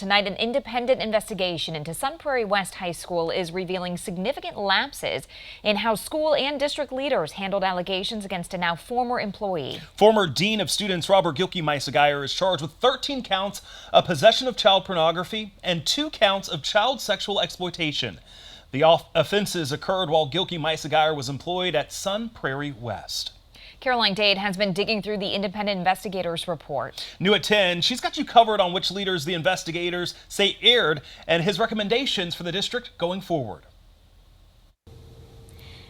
Tonight, an independent investigation into Sun Prairie West High School is revealing significant lapses in how school and district leaders handled allegations against a now former employee. Former Dean of Students Robert Gilkey-Meissegeyer is charged with 13 counts of possession of child pornography and 2 counts of child sexual exploitation. The offenses occurred while Gilkey-Meissegeyer was employed at Sun Prairie West. Caroline Dade has been digging through the independent investigators report. New at 10, she's got you covered on which leaders the investigators say erred and his recommendations for the district going forward.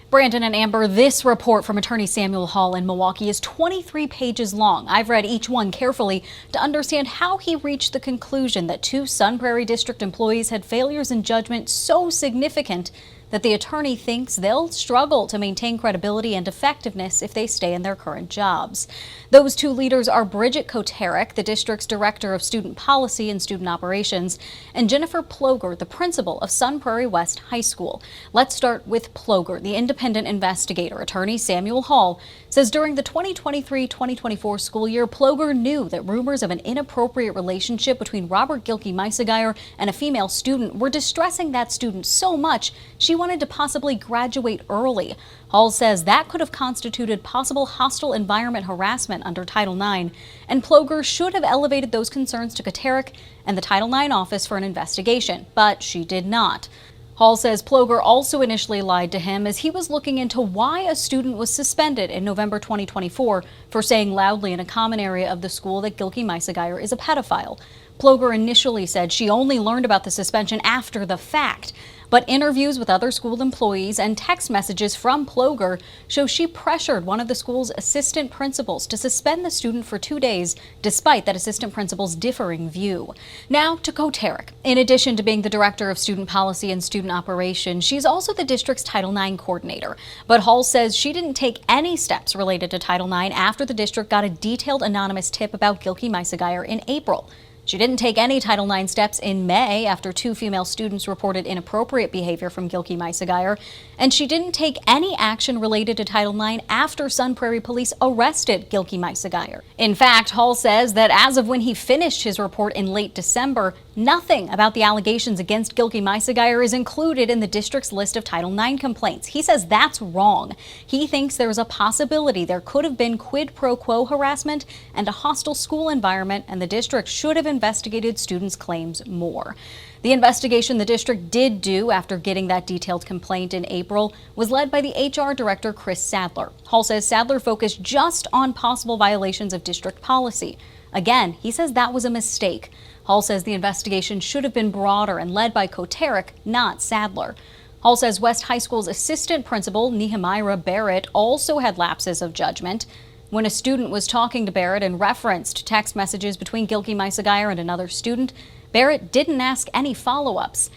Brandon and Amber, this report from Attorney Samuel Hall in Milwaukee is 23 pages long. I've read each one carefully to understand how he reached the conclusion that 2 Sun Prairie District employees had failures in judgment so significant that the attorney thinks they'll struggle to maintain credibility and effectiveness if they stay in their current jobs. Those 2 leaders are Bridget Koterek, the district's director of student policy and student operations, and Jennifer Ploger, the principal of Sun Prairie West High School. Let's start with Ploger, the independent investigator. Attorney Samuel Hall says during the 2023-2024 school year, Ploger knew that rumors of an inappropriate relationship between Robert Gilkey-Meissegeyer and a female student were distressing that student so much she wanted to possibly graduate early. Hall says that could have constituted possible hostile environment harassment under Title IX, and Ploger should have elevated those concerns to Koterek and the Title IX office for an investigation, but she did not. Hall says Ploger also initially lied to him as he was looking into why a student was suspended in November 2024 for saying loudly in a common area of the school that Gilkey-Meissegeyer is a pedophile. Ploger initially said she only learned about the suspension after the fact, but interviews with other school employees and text messages from Ploger show she pressured one of the school's assistant principals to suspend the student for 2 days, despite that assistant principal's differing view. Now to Koterek. In addition to being the director of student policy and student operations, she's also the district's Title IX coordinator. But Hall says she didn't take any steps related to Title IX after the district got a detailed anonymous tip about Gilkey-Meissegeyer in April. She didn't take any Title IX steps in May after 2 female students reported inappropriate behavior from Gilkey-Meissegeyer, and she didn't take any action related to Title IX after Sun Prairie police arrested Gilkey-Meissegeyer. In fact, Hall says that as of when he finished his report in late December, nothing about the allegations against Gilkey-Meissegeyer is included in the district's list of Title IX complaints. He says that's wrong. He thinks there's a possibility there could have been quid pro quo harassment and a hostile school environment, and the district should have investigated students' claims more. The investigation the district did do after getting that detailed complaint in April was led by the HR director, Chris Sadler. Hall says Sadler focused just on possible violations of district policy. Again, he says that was a mistake. Hall says the investigation should have been broader and led by Koterek, not Sadler. Hall says West High School's assistant principal, Nehemiah Barrett, also had lapses of judgment. When a student was talking to Barrett and referenced text messages between Gilkey-Meissegeyer and another student, Barrett didn't ask any follow-ups.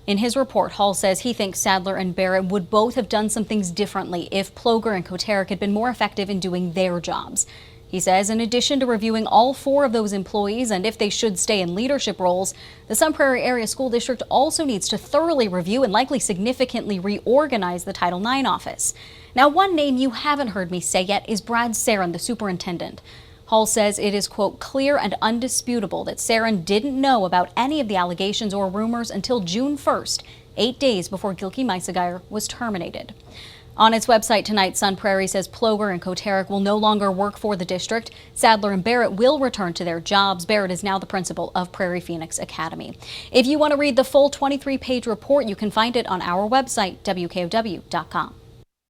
In his report, Hall says he thinks Sadler and Barrett would both have done some things differently if Ploger and Koterek had been more effective in doing their jobs. He says in addition to reviewing all 4 of those employees and if they should stay in leadership roles, the Sun Prairie Area School District also needs to thoroughly review and likely significantly reorganize the Title IX office. Now, one name you haven't heard me say yet is Brad Sarin, the superintendent. Hall says it is, quote, clear and undisputable that Sarin didn't know about any of the allegations or rumors until June 1st, 8 days before Gilkey-Meissegeyer was terminated. On its website tonight, Sun Prairie says Ploger and Koterek will no longer work for the district. Sadler and Barrett will return to their jobs. Barrett is now the principal of Prairie Phoenix Academy. If you want to read the full 23-page report, you can find it on our website, WKOW.com.